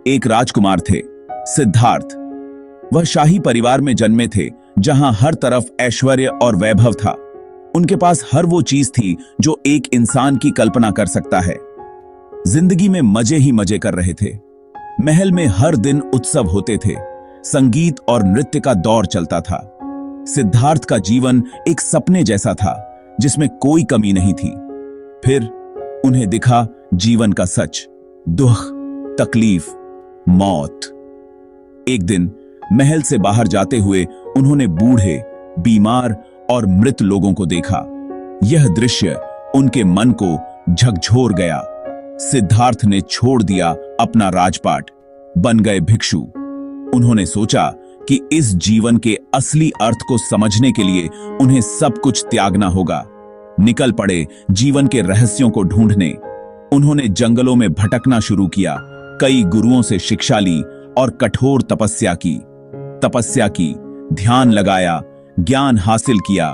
एक राजकुमार थे, सिद्धार्थ। वह शाही परिवार में जन्मे थे, जहां हर तरफ ऐश्वर्य और वैभव था। उनके पास हर वो चीज थी जो एक इंसान की कल्पना कर सकता है। जिंदगी में मजे ही मजे कर रहे थे। महल में हर दिन उत्सव होते थे, संगीत और नृत्य का दौर चलता था। सिद्धार्थ का जीवन एक सपने जैसा था, जिसमें कोई कमी नहीं थी। फिर उन्हें दिखा जीवन का सच, दुख, तकलीफ, मौत। एक दिन महल से बाहर जाते हुए उन्होंने बूढ़े, बीमार और मृत लोगों को देखा। यह दृश्य उनके मन को झकझोर गया। सिद्धार्थ ने छोड़ दिया अपना राजपाट, बन गए भिक्षु। उन्होंने सोचा कि इस जीवन के असली अर्थ को समझने के लिए उन्हें सब कुछ त्यागना होगा। निकल पड़े जीवन के रहस्यों को ढूंढने। उन्होंने जंगलों में भटकना शुरू किया, कई गुरुओं से शिक्षा ली और कठोर तपस्या की, ध्यान लगाया, ज्ञान हासिल किया।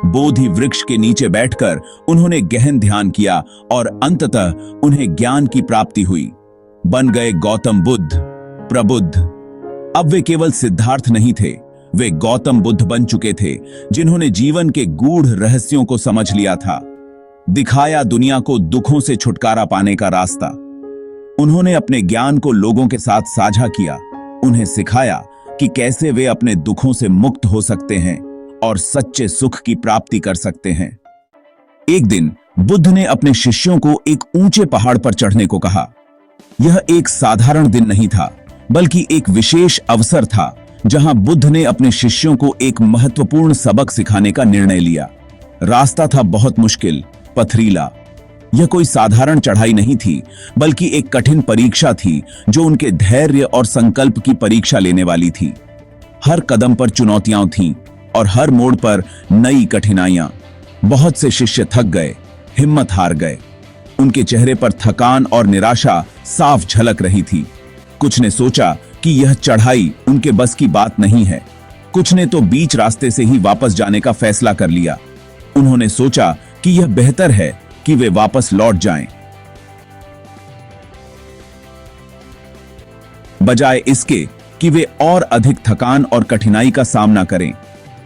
बोधि वृक्ष के नीचे बैठकर उन्होंने गहन ध्यान किया और अंततः उन्हें ज्ञान की प्राप्ति हुई। बन गए गौतम बुद्ध, प्रबुद्ध। अब वे केवल सिद्धार्थ नहीं थे, वे गौतम बुद्ध बन चुके थे, जिन्होंने जीवन के गूढ़ रहस्यों को समझ लिया था, दिखाया दुनिया को दुखों से छुटकारा पाने का रास्ता। उन्होंने अपने ज्ञान को लोगों के साथ साझा किया, उन्हें सिखाया कि कैसे वे अपने दुखों से मुक्त हो सकते हैं और सच्चे सुख की प्राप्ति कर सकते हैं। एक दिन बुद्ध ने अपने शिष्यों को एक ऊंचे पहाड़ पर चढ़ने को कहा। यह एक साधारण दिन नहीं था, बल्कि एक विशेष अवसर था, जहां बुद्ध ने अपने शिष्यों को एक महत्वपूर्ण सबक सिखाने का निर्णय लिया। रास्ता था बहुत मुश्किल, पथरीला। यह कोई साधारण चढ़ाई नहीं थी, बल्कि एक कठिन परीक्षा थी, जो उनके धैर्य और संकल्प की परीक्षा लेने वाली थी। हर कदम पर चुनौतियां थीं और हर मोड़ पर नई कठिनाइयां। बहुत से शिष्य थक गए, हिम्मत हार गए। उनके चेहरे पर थकान और निराशा साफ झलक रही थी। कुछ ने सोचा कि यह चढ़ाई उनके बस की बात नहीं है। कुछ ने तो बीच रास्ते से ही वापस जाने का फैसला कर लिया। उन्होंने सोचा कि यह बेहतर है कि वे वापस लौट जाएं, बजाय इसके कि वे और अधिक थकान और कठिनाई का सामना करें।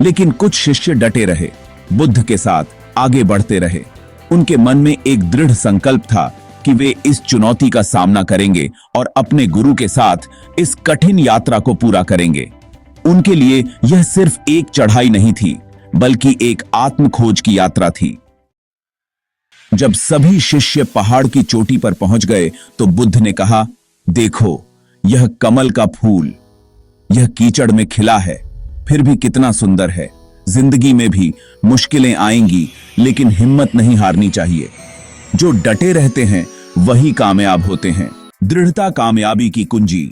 लेकिन कुछ शिष्य डटे रहे, बुद्ध के साथ आगे बढ़ते रहे। उनके मन में एक दृढ़ संकल्प था कि वे इस चुनौती का सामना करेंगे और अपने गुरु के साथ इस कठिन यात्रा को पूरा करेंगे। उनके लिए यह सिर्फ एक चढ़ाई नहीं थी, बल्कि एक आत्म खोज की यात्रा थी। जब सभी शिष्य पहाड़ की चोटी पर पहुंच गए, तो बुद्ध ने कहा, देखो, यह कमल का फूल, यह कीचड़ में खिला है, फिर भी कितना सुंदर है। जिंदगी में भी मुश्किलें आएंगी, लेकिन हिम्मत नहीं हारनी चाहिए। जो डटे रहते हैं वही कामयाब होते हैं। दृढ़ता कामयाबी की कुंजी।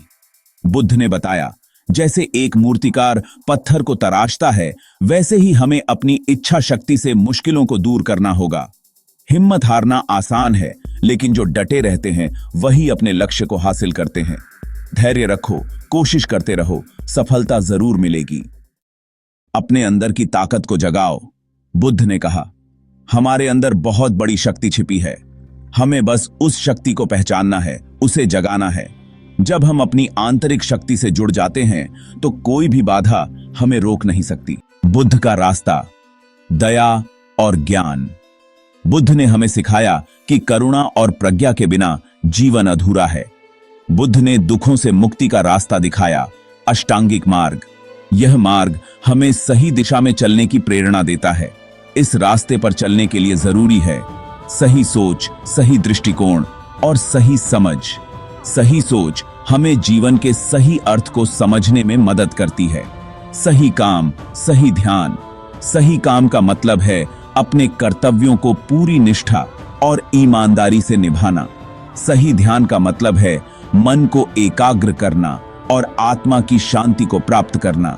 बुद्ध ने बताया, जैसे एक मूर्तिकार पत्थर को तराशता है, वैसे ही हमें अपनी इच्छा शक्ति से मुश्किलों को दूर करना होगा। हिम्मत हारना आसान है, लेकिन जो डटे रहते हैं वही अपने लक्ष्य को हासिल करते हैं। धैर्य रखो, कोशिश करते रहो, सफलता जरूर मिलेगी। अपने अंदर की ताकत को जगाओ। बुद्ध ने कहा, हमारे अंदर बहुत बड़ी शक्ति छिपी है, हमें बस उस शक्ति को पहचानना है, उसे जगाना है। जब हम अपनी आंतरिक शक्ति से जुड़ जाते हैं, तो कोई भी बाधा हमें रोक नहीं सकती। बुद्ध का रास्ता, दया और ज्ञान। बुद्ध ने हमें सिखाया कि करुणा और प्रज्ञा के बिना जीवन अधूरा है। बुद्ध ने दुखों से मुक्ति का रास्ता दिखाया, अष्टांगिक मार्ग। यह मार्ग हमें सही दिशा में चलने की प्रेरणा देता है। इस रास्ते पर चलने के लिए जरूरी है सही सोच, सही दृष्टिकोण और सही समझ। सही सोच हमें जीवन के सही अर्थ को समझने में मदद करती है। सही काम, सही ध्यान। सही काम का मतलब है अपने कर्तव्यों को पूरी निष्ठा और ईमानदारी से निभाना। सही ध्यान का मतलब है मन को एकाग्र करना और आत्मा की शांति को प्राप्त करना।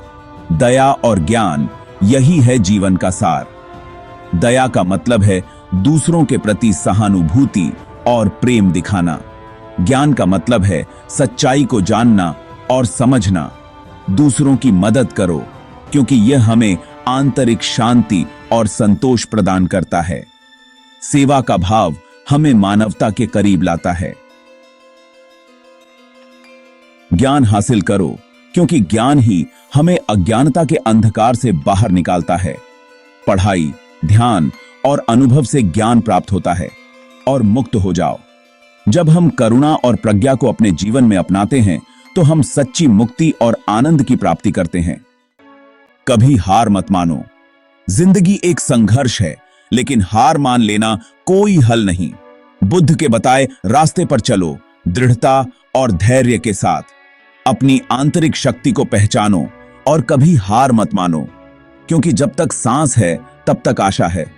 दया और ज्ञान, यही है जीवन का सार। दया का मतलब है दूसरों के प्रति सहानुभूति और प्रेम दिखाना। ज्ञान का मतलब है सच्चाई को जानना और समझना। दूसरों की मदद करो, क्योंकि यह हमें आंतरिक शांति और संतोष प्रदान करता है। सेवा का भाव हमें मानवता के करीब लाता है। ज्ञान हासिल करो, क्योंकि ज्ञान ही हमें अज्ञानता के अंधकार से बाहर निकालता है। पढ़ाई, ध्यान और अनुभव से ज्ञान प्राप्त होता है और मुक्त हो जाओ। जब हम करुणा और प्रज्ञा को अपने जीवन में अपनाते हैं तो हम सच्ची मुक्ति और आनंद की प्राप्ति करते हैं। कभी हार मत मानो। जिंदगी एक संघर्ष है, लेकिन हार मान लेना कोई हल नहीं। बुद्ध के बताए रास्ते पर चलो, दृढ़ता और धैर्य के साथ। अपनी आंतरिक शक्ति को पहचानो और कभी हार मत मानो, क्योंकि जब तक सांस है तब तक आशा है।